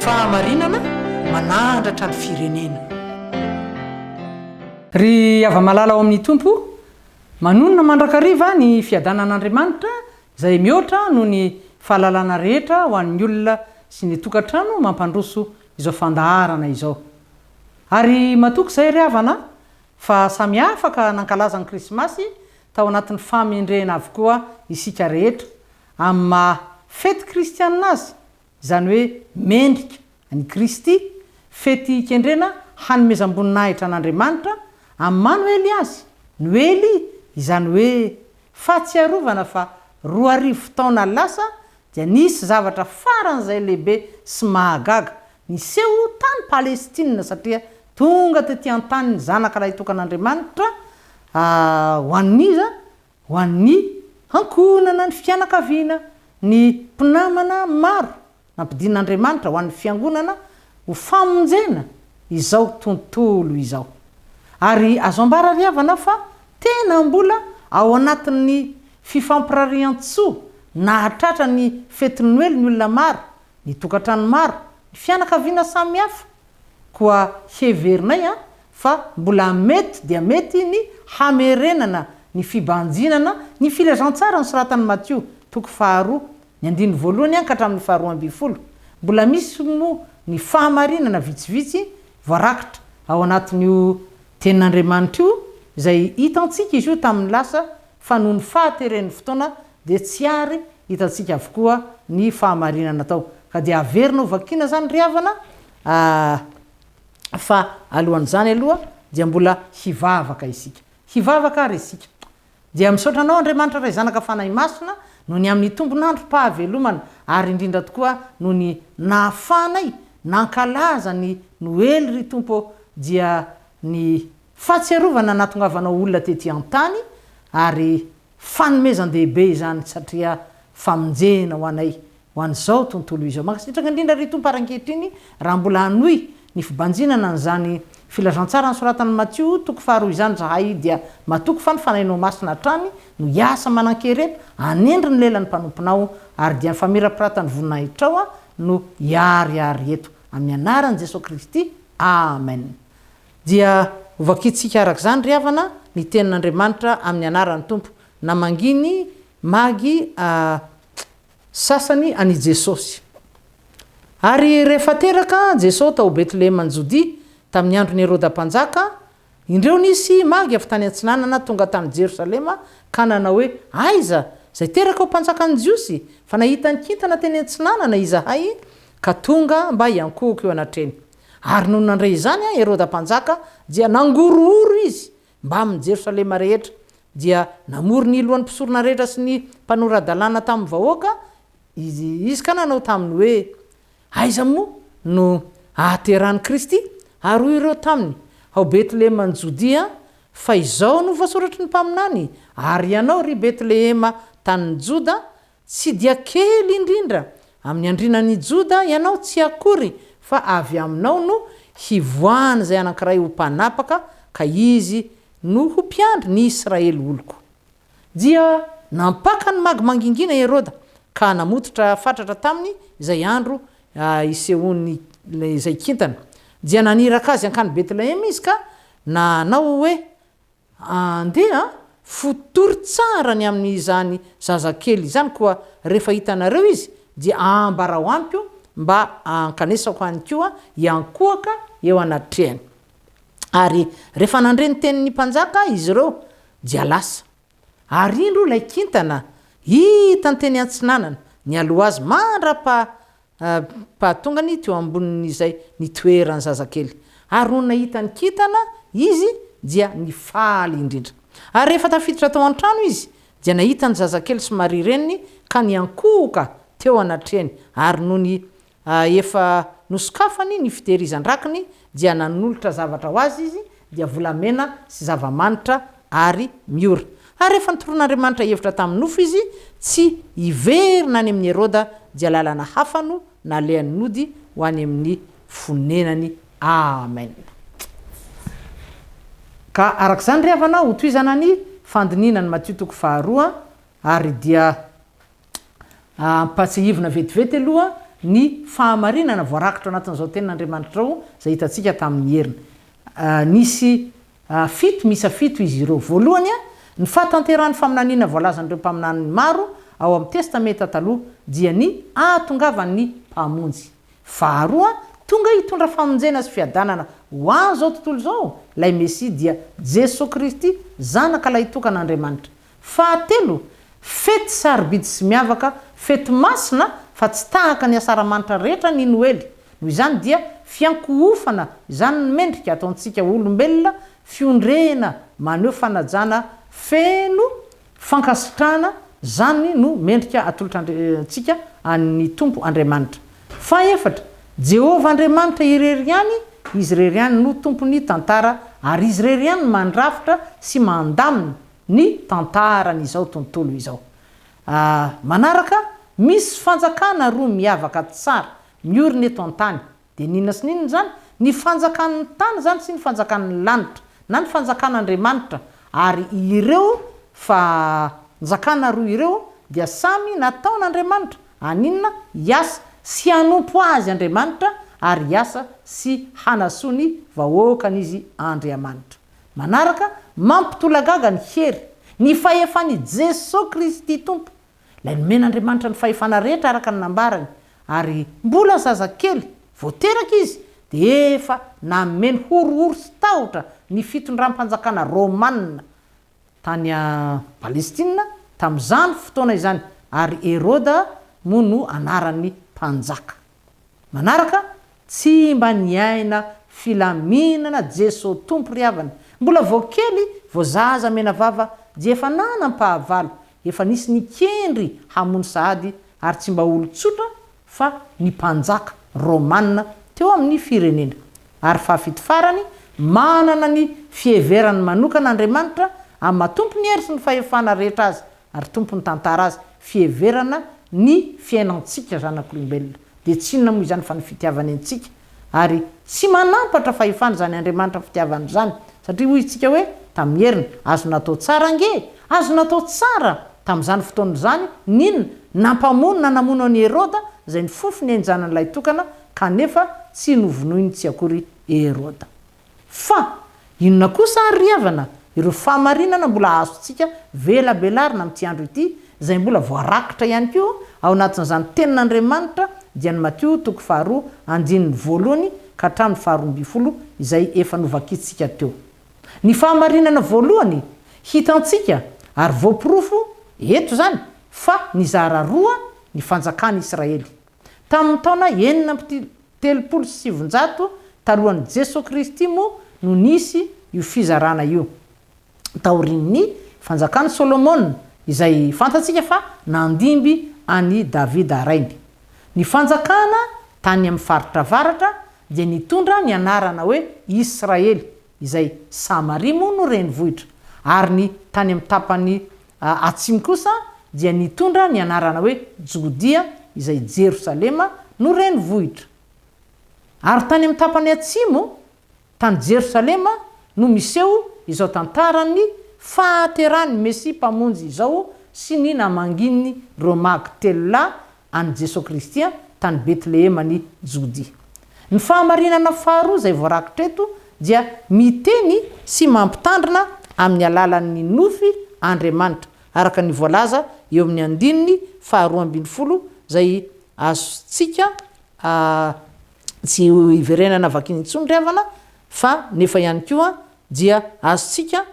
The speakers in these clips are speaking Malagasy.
fahamarinana manandratra ny firenena. Ry ava-malala ao amin'ny tompo, manonona mandrakariva ny fiadanan'Andriamanitra izay mihoatra noho ny fahalalana rehetra ho an'ny olona sy ny tokantrano mampandroso izao fandaharana izao. Ary matoky izay ry havana fa samy afaka nankalaza ny Krismasy tao anatin'ny famendrena avokoa isika rehetra amin'ny maha fety kristianina azy, izany hoe mendrika ny Kristy, fety kendrena hanomezam-boninahitra an'Andriamanitra amin'ny Manoely azy, Noely, izany hoe fahatsiarovana fa 2000 taona lasa dia nisy zavatra faran'izay lehibe sy mahagaga niseho tany Palestina satria tonga tetỳ an-tany ny zanak'ilay tokan'Andriamanitra ho an'ny hankonana ny fianakaviana, ny mpinamana maro nampidin'Andriamanitra ho an'ny fiangonana ho famonjena izao tontolo izao. Ary azo ambara ry havana fa tena mbola ao anatin'ny fifampirarian-tsoa nahatratra ny fety Noely ny olona maro, ny tokantrano maro, ny fianakaviana samihafa, koa heverinay fa mbola mety dia mety ny hamerenana, ny fibanjinana, ny filazantsara ny soratan'i Matthieu 2:2 ka hatramin'ny 2:12. Mbola misy moa ny fahamarinana vitsivitsy voarakitra ao anatin'io tenin'Andriamanitra io izay hitantsika izy io tamin'ny lasa fa noho ny fahateren'ny fotoana dia tsy ary hitantsika avokoa ny fahamarinana tao. Ka dia averina ho vakiana zany ry havana fa alohan'izany aloha dia mbola hivavaka isika. Hivavaka ary isika. Dia misaotra anao Andriamanitra ray zanaka fanahy masina noho ny amin'ny tombonandro-pahavelomana ary indrindra tokoa noho ny nahafanay nankalaza ny Noely ry tompo dia ny fahatsiarovana nahatongavanao olona tetỳ an-tany ary fanomezan-dehibe izany satria famonjena ho anay ho an'izao tontolo izao. Mankasitraka indrindra ry tompo ara-ankehitriny raha mbola hanohy ny fibanjinana n'izany filazantsara ny soratan'i Matthieu 2:2 izany zahay dia matoky fa ny fanahinao masina hatrany no hiasa manan-kereta anendry ny lelan'ny mpanomponao ary dia ny famirapiratany voninahitrao no hiariary eto amin'ny anaran'i Jesosy Kristy. Amen. Dia hovakitsika arak'izany ry havana ny tenin'Andriamanitra amin'ny anaran'ny tompo na manginy magy sasany ani Jesosy. Ary rehefa teraka Jesosy tao Betlehema ny Jodia tamin'ny andron'ny Heroda mpanjaka, indreo nisy magy avy tany antsinanana tonga tany Jerosalema ka nanao hoe aiza zay teraka ho mpanjakan'ny Jiosy fa nahita ny kintana teny antsinanana izahay ka tonga mba hiankoko eo anatreny. Ary noho nandray izany Heroda mpanjaka dia nangorohoro izy mba amin'ny Jerosalema rehetra, dia namory ny lohan'ny mpisorona rehetra sy ny mpanoradalàna tamin'ny vahoaka izy ka nanao taminy hoe aiza moa no ahaterahan'i Kristy ary hoy ireo taminy ao Betlehema ny Jodia fa izao no voasoratry ny mpaminany ary ianao ry Betlehema tanin'ny Joda tsy dia kely indrindra amin'ny andrinan'ny Joda ianao tsy akory fa avy aminao no hivoahana izay anankiray ho mpanapaka ka izy no ho mpiandry ny Israely oloko. Dia nampaka ny magy mangingina Heroda ka namototra fatratra taminy izay andro isehony izay kintana. Dia naniraka azy ankany Betlehema izy ka nanao hoe andeha fotory tsara ny amin'izany zazakely izany, koa rehefa hitanareo izy dia ambara ho ampy mba ankanesako any koa hiankohaka eo anatrehany. Ary rehefa nandre ny tenin'ny mpanjaka izy ireo dia lasa ary indro ilay kintana hita ny teny antsinanana ny aloha azy mandra-pahatongany teo ambonin'izay nitoerany zazakely. Ary no nahita ny kintana izy dia nifaly indrindra. Ary rehefa tafiditra tao an-trano izy dia nahita ny zazakely somary reniny ka niankohoka teo anatrehany. Ary no ny efa nosokafany ny fitehirizan-drakiny dia nanolotra zavatra ho azy izy dia volamena sy zava-manitra ary miora. Ary rehefa nitoron'Andriamanitra hevitra tamin'ny nofo izy tsy hiverina any amin'ny Heroda dia lalana hafa no nalehan'ny nody ho any amin'ny fonenany. Amen. Ka arak'izany ry havana ho toizana ny fandininany Matthieu 2:2 ary dia ampatsihivina vetivety aloha ny fahamarinana voarakitra anatin'izao tenin'Andriamanitra ao zay hitantsika tamin'ny herina. Nisy misa fito izy ireo. Voalohany ny fahatanteran'ny faminaniana voalazan'ireo mpaminany maro ao amin'ny testamenta taloha dia ny ahatongavan'ny mpamonjy. Faharoa, tonga hitondra famonjena sy fiadanana ho azy zao tontolo zao lay Mesia dia Jesosy Kristy zanaka lay tokan'Andriamanitra. Fahatelo, fety sarobidy sy miavaka, fety masina fa tsy tahaka ny asaramanitra rehetra ny Noely. Noho izany dia fiankohofana izany ny mendrika ataontsika olombelona fiondrena maneho fanajana feno fankasitrahana zany no mendrika atolotritsika an'ny tompo Andriamanitra. Faefatra, Jehova Andriamanitra irery ihany, izy rery ihany no tompony tantara ary izy rery ihany mandrafitra sy mandamina ny tantaran'izao tontolo izao. Manaraka, misy fanjakana roa miavaka tsara miorina eto an-tany. Dia ninona sy ninona zany? Ny fanjakan'ny tany zany sy ny fanjakan'ny lanitra na ny fanjakan'Andriamanitra. Ary ireo fanjakana roa ireo dia samy nataon'Andriamanitra aninona hiasa sy hanompo azy Andriamanitra ary hiasa sy hanasony vahoakan'izy Andriamanitra. Manaraka, mampitolagaga ny hery ny fahefan'i Jesosy Kristy tompo. Lay nomen'Andriamanitra ny fahefana rehetra araka ny nambarany ary mbola zazakely voateraka izy dia efa nameny horohoro sy tahotra ny fitondram-panjakana Romanina tany Palestina tamin'izany fotoana izany ary Heroda moa no anaran'ny mpanjaka. Manaraka, tsy mba niaina filaminana Jesosy tompo riavana. Mbola voakely voazaza mena vava dia efa nanam-pahavalo, efa nisy nikendry hamono sahady ary tsy mba olo-tsotra fa ny mpanjaka Romanina teo amin'ny firenena. Ary fahafito farany, manana ny fieverany manokana Andriamanitra amin'ny matompo ny hery sy ny fahefana rehetra azy ary tompony tantara azy, fieverana ny fiainantsika zanak'olombelona. Dia tsy inona moa izany fa ny fitiavany antsika ary tsy manampatra fahefana zany Andriamanitra fitiavany zany satria hoy isika hoe tamin'ny herina azo natao tsara ange, azo natao tsara tamin'izany fotoana zany ninona nampamonina namono an'i Heroda zay ny fofony anjanan'ilay tokana kanefa tsy novonoiny tsy akory Heroda. Fa inona kosa ary riavana ireo fahamarinana mbola azontsika velabelarina amin'ity andro ity zay mbola voarakitra ihany koa ao anatin'izany tenin'Andriamanitra dia ny Mateo 2:1 ka hatramin'ny 12 izay efa novakitsika teo. Ny fahamarinana voalohany hitantsika ary voapirofo eto zany fa nizara roa ny fanjakan'i Israely. Tamin'ny taona 770 talohan'i Jesosy Kristy moa no nisy io fizarana io. Taorian'ny fanjakan'i Solomona izay fantatsika fa nandimby an'i Davida rainy. Ny fanjakana tany amin'ny faritra avaratra dia nitondra ny anarana hoe Israely izay Samaria moa no renivohitra ary ny tany amin'ny tapany atsimo kosa dia nitondra ny anarana hoe Jodia izay Jerosalema no renivohitra. Ary tany amin'ny tapany atsimo tany Jerosalema no miseho izao tantarany fahateran'ny Mesia mpamonjy izao sy ny namangin'ny Romag telona an'i Jesosy Kristy tany Betlehema ny Jodia. Ny fahamarinana faharoa zay voarakitra eto dia miteny sy mampitandrina amin'ny alalan'ny nofy Andriamanitra araka ny voalaza eo amin'ny 2:12 zay azontsika tsy iverenana vakiny intsony riavana fa nefa ihany koa dia azontsika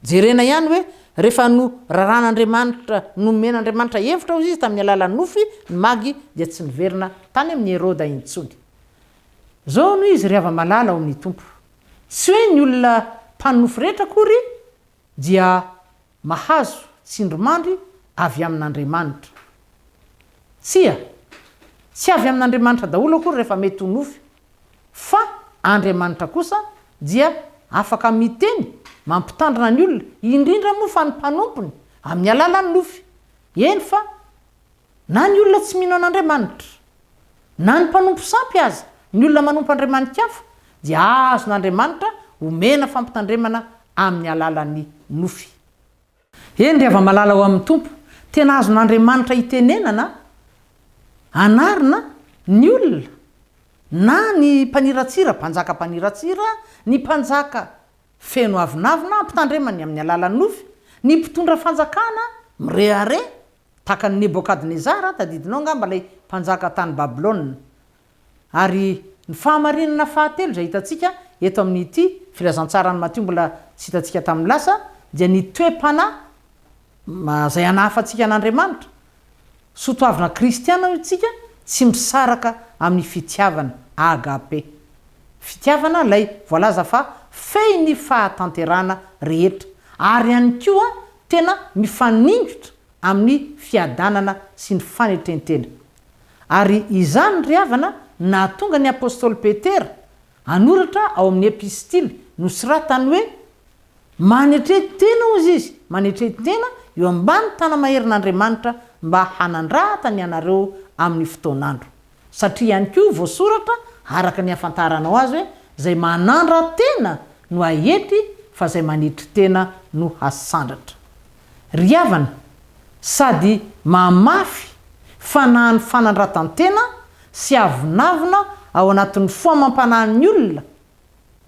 jerena ihany hoe rehefa no raran'Andriamanitra nomen'Andriamanitra hevitra ho izy tamin'ny alalan'ny nofy ny magy dia tsy niverina tany amin'ny Heroda intsony. Zao no izy riava malala ao amin'ny tompo. Tsy hoe ny olona mpanofy rehetra kory dia mahazo tsindromandry avy amin'Andriamanitra. Tsy avy amin'Andriamanitra daholo akory rehefa mety ho nofy, fa Andriamanitra kosa dia afaka miteny mampitandrina ny olona indrindra moa fa ny mpanompony amin'ny alalan'ny nofy. Eny fa na ny olona tsy mino an'Andriamanitra na ny mpanompo sampy aza ny olona manompo Andriamanitra hafa dia azon'Andriamanitra omena fampitandremana amin'ny alalan'ny nofy. Eny riava malala ho amin'ny tompo, tena azon'Andriamanitra hitenenana anarina ny olona na ny mpaniratsira mpanjaka-paniratsira ny mpanjaka feno avinavina mpitandremany amin'ny alalan'ny nofy ny mpitondra fanjakana mirehare taka ny Nebokadnezara tadidinao ngamba lay mpanjaka tany Babilôna. Ary ny fahamarinana fahatelo zay hitantsika eto amin'ity filazantsara ny Matio mbola tsy hitantsika tamin'ny lasa dia ny toe-panahy zay anahafantsika an'Andriamanitra. Sotoavina kristiana itsika tsy misaraka amin'ny fitiavana agape. Fitiavana lay voalaza fa fey ny fahatanterana rehetra ary ihany koa tena mifaningotra amin'ny fiadanana sy ny fanetrentena. Ary izany ry havana nahatonga ny apôstôly Petera anoratra ao amin'ny epistily nosoratany hoe manetretena ozy izy manetretena eo ambany tana maherin'Andriamanitra mba hanandratany anareo amin'ny fotoanandro. Satria ihany koa voasoratra araka ny afantaranao azy hoe zay manandra tena no ahety fa zay manetry tena no hasandratra. Ry havana sady mamafy fanahany fanandratantena sy avinavina ao anatin'ny foamam-panahin'ny olona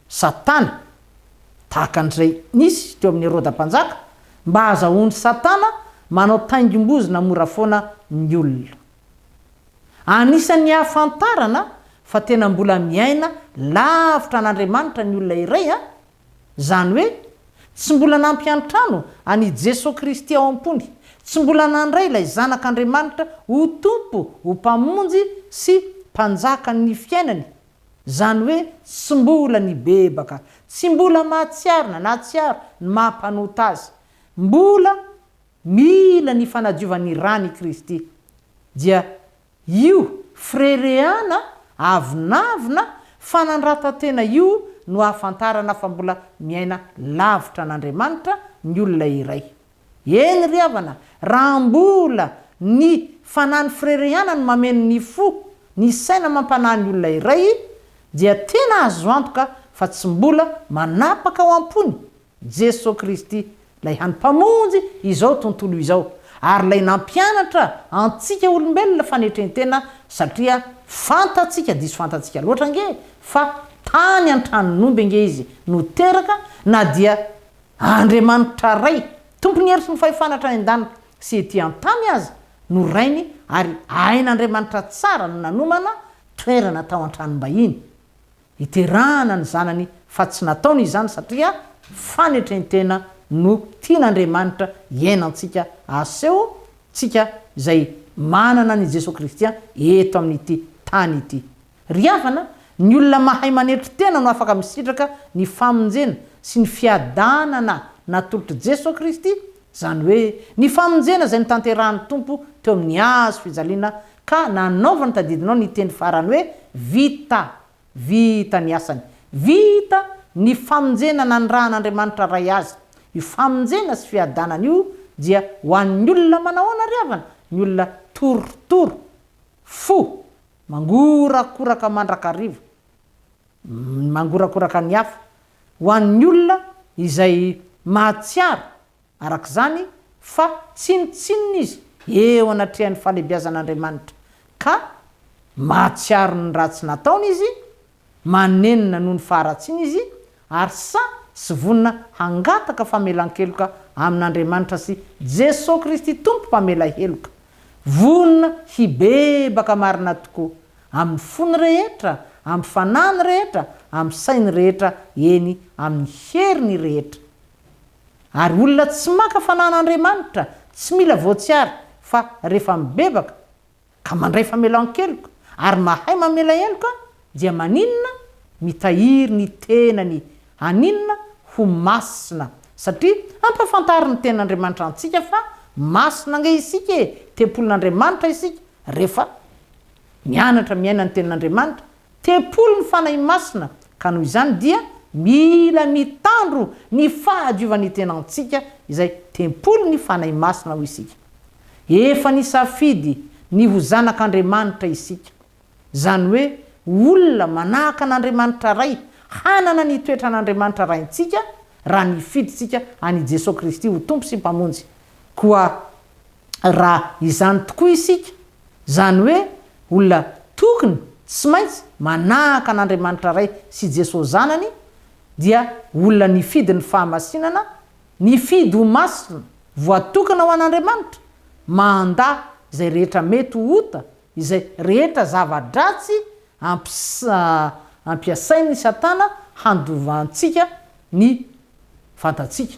Satana tahaka an'izay nisy teo amin'ny Heroda-mpanjaka mba azahoany Satana manao taingim-bozina mora foana ny olona. Anisan'ny hafantarana fa tena mbola miaina lavitra an'Andriamanitra ny olona iray zany hoe tsy mbola nampiantrano any Jesosy Kristy ao am-pony, tsy mbola nandray ilay zanak'Andriamanitra ho tompo, ho mpamonjy sy mpanjaka ny fiainany. Zany hoe tsy mbola nibebaka, tsy mbola mahatsiarina na tsiaro ny mampanota azy, mbola mila ny fanadiovan'ny rany Kristy. Dia io frerehana avinavina fanandratantena io no ahafantarana fa mbola miaina lavitra an'Andriamanitra ny olona iray. Eny ry havana, raha mbola ny fanahy ny frerehana no mameno ny fo, ny saina mampanahy ny olona iray, dia tena azo antoka fa tsy mbola manapaka ao am-pony Jesosy Kristy lay hanimpamonjy izao tontolo izao, ary lay nampianatra antsika olombelona fanetrentena, satria fantatsika diso fantatsika loatra nge fa tany an-tranon'omby nge izy no teraka, na dia Andriamanitra ray tompony hery sy ny fahefanatra an-danitra sy ety an-tany azy no rainy, ary ain'Andriamanitra tsara no nanomana toerana tao an-tranom-bahiny iterahana ny zanany, fa tsy nataony izany satria fanetrentena no tian'Andriamanitra iainantsika aseho tsika zay manana ny Jesosy Kristy eto amin'ity tany ity. Ry havana, ny olona mahay manetry tena no afaka misitraka ny famonjena sy ny fiadanana natolotra Jesosy Kristy, zany hoe ny famonjena zay nitanterahan'ny tompo teo amin'ny azo fijaliana, ka nanaovany tadidinao ny teny farany hoe vita ny asany, vita ny famonjena nandrahan'Andriamanitra ray azy. Io famonjena sy fiadanana io dia ho an'ny olona manahoana ry havana, ny olona torotoro, fo, mangorakoraka mandrakarivo, mangorakoraka ny hafa, ho an'ny olona izay mahatsiaro arak'izany fa tsinotsinona izy eo anatrehan'ny fahalebiazan'Andriamanitra, ka mahatsiaro ny ratsy nataony izy, manenina noho ny faharatsiana izy, ary sy vonina hangataka famelan-keloka amin'Andriamanitra sy Jesosy Kristy tompo mpamela heloka, vonina hibebaka marina tokoa amin'ny fony rehetra, amin'ny fanahiny rehetra, amin'ny sainy rehetra, eny amin'ny heriny rehetra. Ary olona tsy maka fanahin'Andriamanitra tsy mila voatsiary, fa rehefa mibebaka ka mandray famelan-keloka ary mahay mamela heloka, dia maninona mitahiry ny tenany, aninona ho masina, satria ampafantariny ten'Andriamanitra antsika fa masina nge isika, tempolin'Andriamanitra isika rehefa mianatra miaina ny tenin'Andriamanitra, tempolo ny fanahy masina, ka noho izany dia mila mitandro ny fahadiovan'ny tenantsika izay tempolo ny fanahy masina ho isika. Efa ny safidy ny ho zanak'Andriamanitra isika, zany hoe olona manahaka an'Andriamanitra ray, hanana ny toetra an'Andriamanitra raintsika raha nifiditsika any Jesosy Kristy ho tompo sy mpamonjy. Koa raha izany tokoa isika, zany hoe olona tokony tsy maintsy manahaka an'Andriamanitra ray sy Jesosy zanany dia olona nifidy ny fahamasinana, nifidy ho masina voatokana ho an'Andriamanitra, manda izay rehetra mety ho ota, izay rehetra zava-dratsy ampiasain'ny Satana handovantsika ny fantatsika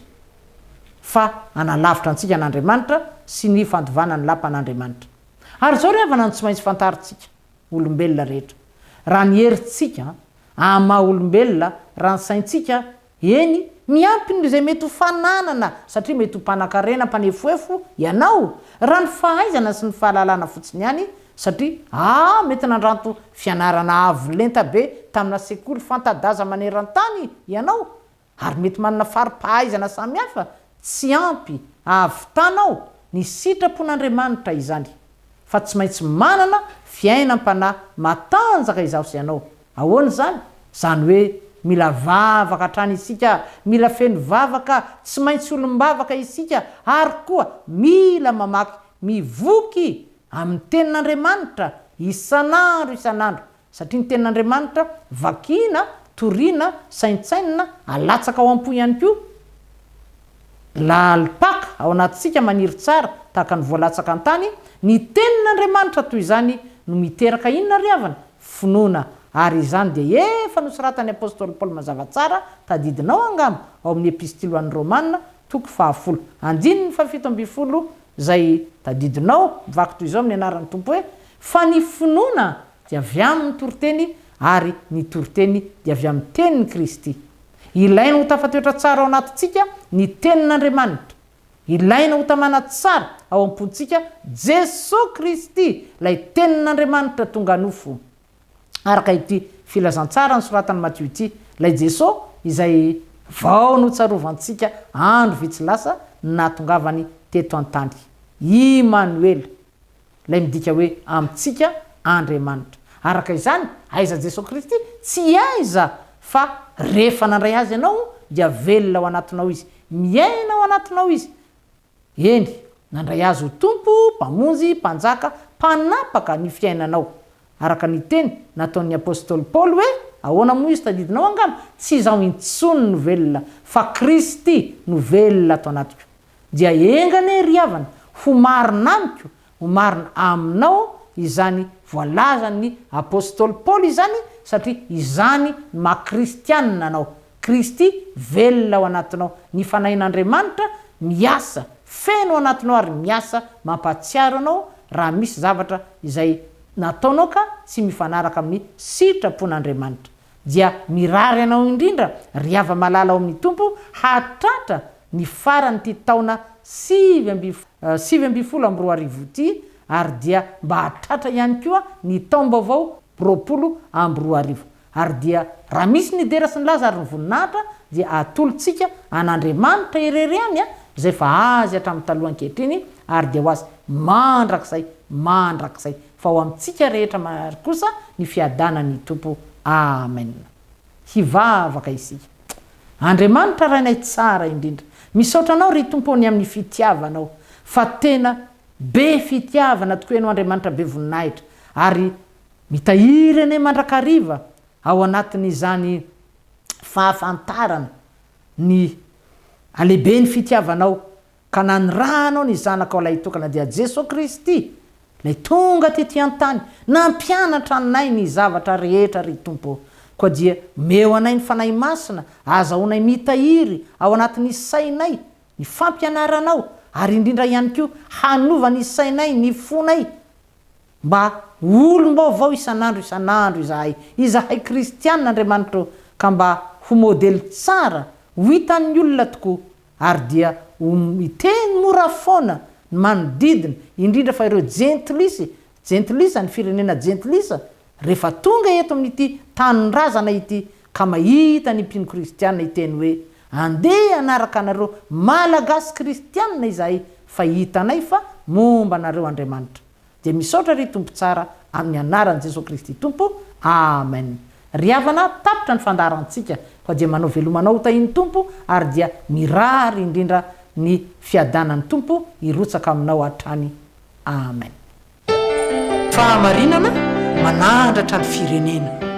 fa analavitra antsika an'Andriamanitra sy ny fandovana ny lampan'Andriamanitra. Ary zao ry havana ny tsy maintsy fantaritsika olombelona rehetra. Raha ny herintsika ama olombelona, raha ny saintsika eny miampy ny izay mety ho fananana satria mety ho mpanan-karena, mpanefoefo ianao, raha ny fahaizana sy ny fahalalana fotsiny ihany satria mety nandranto fianarana avo lenta be tamina sekoly fantadaza maneran-tany ianao, ary mety manana fari-pahaizana samihafa, tsy ampy avitanao ny sitrapon'Andriamanitra izany, fa tsy maintsy manana fiainam-panahy matanjaka izaho sy ianao. Ahoana zany? Zany hoe mila vavaka hatrany isika, mila feno vavaka, tsy maintsy olombavaka isika, ary koa mila mamaky mivoky amin'ny tenin'Andriamanitra isanandro, satria ny tenin'Andriamanitra vakina, toriana, saintsainina, alatsaka ao am-po ihany koa. Lalipaka ao anatintsika maniry tsara tahaka ny voalatsaka an-tany, ny tenin'Andriamanitra toy izany no miteraka inona ry havana? Finoana. Ary izany dia efa nosoratan'ny apôstôly Paoly mazava tsara tadidinao angamba ao amin'ny epistily an'ny Romanina toko 10:7 zay tadidinao mivaky toy izao amin'ny anaran'ny tompo hoe fa ny finoana dia avy amin'ny toriteny, ary ny toriteny dia avy amin'ny tenin'ny Kristy. Ilaina ho tafatoetra tsara ao anatintsika ny tenin'Andriamanitra, ilaina ho tamana tsara ao am-pontsika Jesosy Kristy, lay tenin'Andriamanitra tonga nofo. Araka ity filazantsara ny soratan'ny Matthieu ity, lay Jesosy izay vao no tsarovantsika andro vitsy lasa natongavany teto an-tany, Immanuel, lay midika hoe amintsika Andriamanitra. Araka izany aiza Jesosy Kristy? Tsy aiza, fa rehefa nandray azy ianao dia velona ao anatinao izy, miaina ao anatinao izy. Eny, nandray azy ho tompo, mpamonjy, mpanjaka, mpanapaka ny fiainanao. Araka ny teny nataon'ny apôstôly Paoly hoe ahoana moa izy tadidinao angamba? Tsy izaho intsony no velona, fa Kristy no velona ato anatiko. Dia engane ry havana ho marina amiko, ho marina aminao izany voalazan'ny apôstôly Paoly izany, satria izany makristianina anao. Kristy velona ao anatinao, ny fanahin'Andriamanitra miasa feno anatinao ary miasa mampatsiaro anao raha misy zavatra izay nataonao ka tsy mifanaraka amin'ny sitrapon'Andriamanitra. Dia mirary anao indrindra ry hava malala ao amin'ny tompo hatratra ny farany ty taona 7 ty, ary dia mba hatratra ihany koa ny taom-baovao 20 ary dia raha misy ny dera sy ny laza ary ny voninahitra dia atolotsika an'Andriamanitra ireryany zay fa azy hatramin'ny taloha ankehitriny, ary dia ho azy mandrakizay fa ho amintsika rehetra mary kosa ny fiadanany tompo. Amen. Hivavaka isika. Andriamanitra rainay tsara indrindra, misaotra anao ry tompony amin'ny fitiavanao, fa tena be fitiavana tokoa ianao Andriamanitra be voninahitra, ary mitahiry ane mandrakariva ao anatin'izany fahafantarana ny alehibe ny fitiavanao, ka nanirahanao ny zanakao lay tokana dia Jesosy Kristy, lay tonga tety an-tany nampianatra anay ny zavatra rehetra ry tompo, koa dia meo anay ny fanahy masina, azahoanay mitahiry ao anatin'ny sainay ny fampianaranao, ary indrindra ihany koa hanova ny sainay, ny fonay, mba olom-baovao isanandro izahay kristianina Andriamanitra, ka mba ho modely tsara ho hitan'ny olona tokoa, ary dia miteny mora foana ny manodidina, indrindra fa ireo jentilisa ny firenena jentilisa rehefa tonga eto amin'ity tanin-drazana ity, ka mahita ny mpino kristianina iteny hoe andeha anaraka anareo malagasy kristianina izahay, fa hitanay fa momba anareo Andriamanitra. Dia misaotra ry tompo tsara amin'ny anaran'i Jesosy Kristy tompo. Amen. Ry havana tapitra ny fandarantsika, fa dia manao velomanao tahiny tompo, ary dia mirary indrindra ny fiadanan'ny tompo irotsaka aminao hatrany. Amen. fahamarinana manandratra ny firenena.